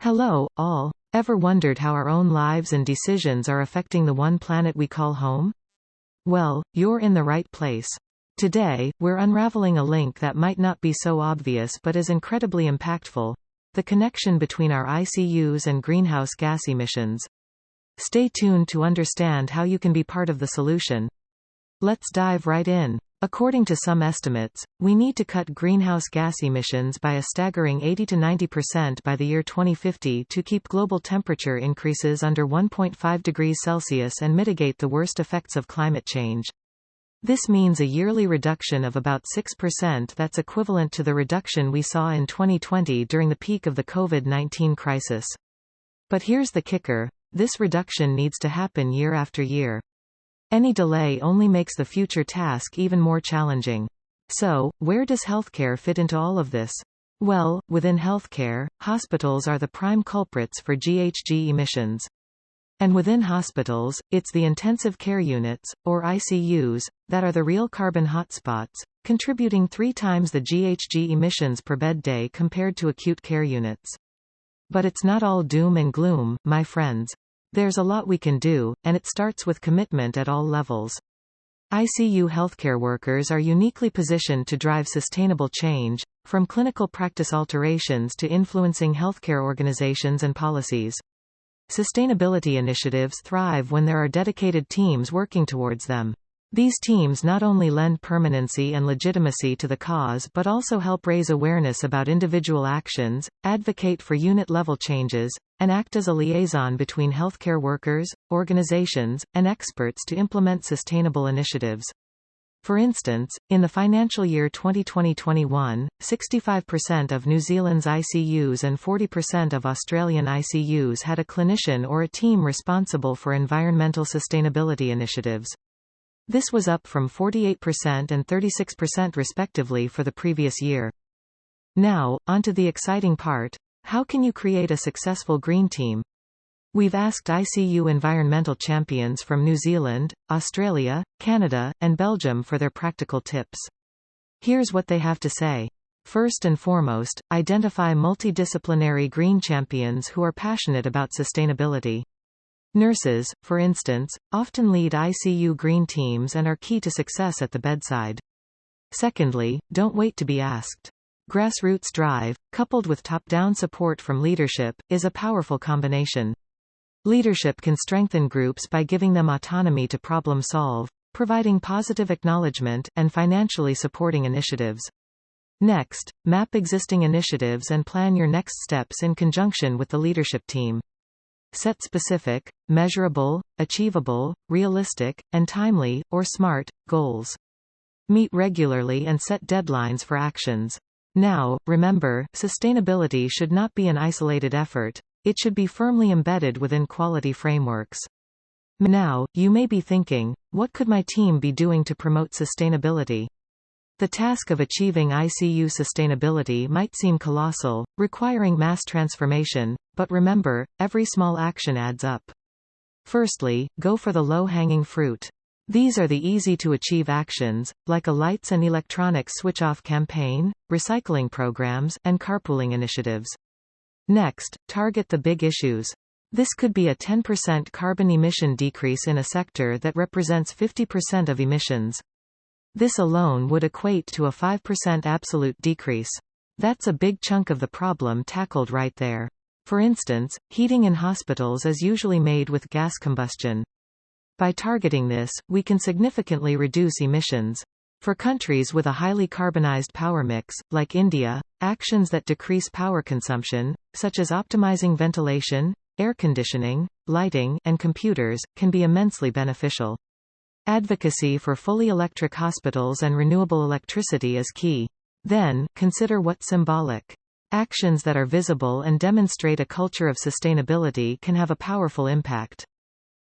Hello, all. Ever wondered how our own lives and decisions are affecting the one planet we call home? Well, you're in the right place. Today, we're unraveling a link that might not be so obvious but is incredibly impactful: the connection between our ICUs and greenhouse gas emissions. Stay tuned to understand how you can be part of the solution. Let's dive right in. According to some estimates, we need to cut greenhouse gas emissions by a staggering 80 to 90% by the year 2050 to keep global temperature increases under 1.5 degrees Celsius and mitigate the worst effects of climate change. This means a yearly reduction of about 6% that's equivalent to the reduction we saw in 2020 during the peak of the COVID-19 crisis. But here's the kicker: this reduction needs to happen year after year. Any delay only makes the future task even more challenging. So, where does healthcare fit into all of this? Well, within healthcare, hospitals are the prime culprits for GHG emissions. And within hospitals, it's the intensive care units, or ICUs, that are the real carbon hotspots, contributing 3 times the GHG emissions per bed day compared to acute care units. But it's not all doom and gloom, my friends. There's a lot we can do, and it starts with commitment at all levels. ICU healthcare workers are uniquely positioned to drive sustainable change, from clinical practice alterations to influencing healthcare organizations and policies. Sustainability initiatives thrive when there are dedicated teams working towards them. These teams not only lend permanency and legitimacy to the cause but also help raise awareness about individual actions, advocate for unit-level changes, and act as a liaison between healthcare workers, organizations, and experts to implement sustainable initiatives. For instance, in the financial year 2020-21, 65% of New Zealand's ICUs and 40% of Australian ICUs had a clinician or a team responsible for environmental sustainability initiatives. This was up from 48% and 36% respectively for the previous year. Now, onto the exciting part: how can you create a successful green team? We've asked ICU environmental champions from New Zealand, Australia, Canada, and Belgium for their practical tips. Here's what they have to say. First and foremost, identify multidisciplinary green champions who are passionate about sustainability. Nurses, for instance, often lead ICU green teams and are key to success at the bedside. Secondly, don't wait to be asked. Grassroots drive, coupled with top-down support from leadership, is a powerful combination. Leadership can strengthen groups by giving them autonomy to problem solve, providing positive acknowledgement, and financially supporting initiatives. Next, map existing initiatives and plan your next steps in conjunction with the leadership team. Set specific, measurable, achievable, realistic, and timely, or SMART, goals. Meet regularly and set deadlines for actions. Now, remember, sustainability should not be an isolated effort. It should be firmly embedded within quality frameworks. Now, you may be thinking, what could my team be doing to promote sustainability? The task of achieving ICU sustainability might seem colossal, requiring mass transformation, but remember, every small action adds up. Firstly, go for the low-hanging fruit. These are the easy-to-achieve actions, like a lights and electronics switch-off campaign, recycling programs, and carpooling initiatives. Next, target the big issues. This could be a 10% carbon emission decrease in a sector that represents 50% of emissions. This alone would equate to a 5% absolute decrease. That's a big chunk of the problem tackled right there. For instance, heating in hospitals is usually made with gas combustion. By targeting this, we can significantly reduce emissions. For countries with a highly carbonized power mix, like India, actions that decrease power consumption, such as optimizing ventilation, air conditioning, lighting, and computers, can be immensely beneficial. Advocacy for fully electric hospitals and renewable electricity is key. Then, consider what's symbolic. Actions that are visible and demonstrate a culture of sustainability can have a powerful impact.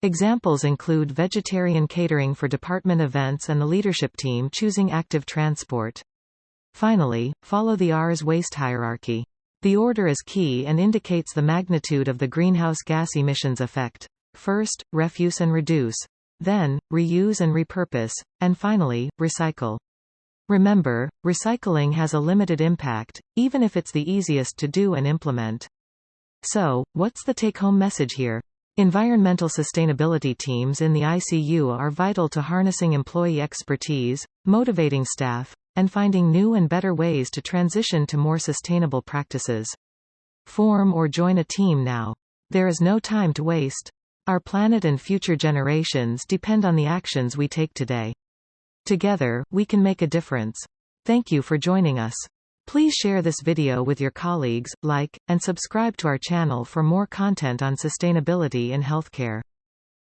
Examples include vegetarian catering for department events and the leadership team choosing active transport. Finally, follow the R's waste hierarchy. The order is key and indicates the magnitude of the greenhouse gas emissions effect. First, refuse and reduce. Then, reuse and repurpose, and finally, recycle. Remember, recycling has a limited impact, even if it's the easiest to do and implement. So, what's the take-home message here? Environmental sustainability teams in the ICU are vital to harnessing employee expertise, motivating staff, and finding new and better ways to transition to more sustainable practices. Form or join a team now. There is no time to waste. Our planet and future generations depend on the actions we take today. Together, we can make a difference. Thank you for joining us. Please share this video with your colleagues, like, and subscribe to our channel for more content on sustainability in healthcare.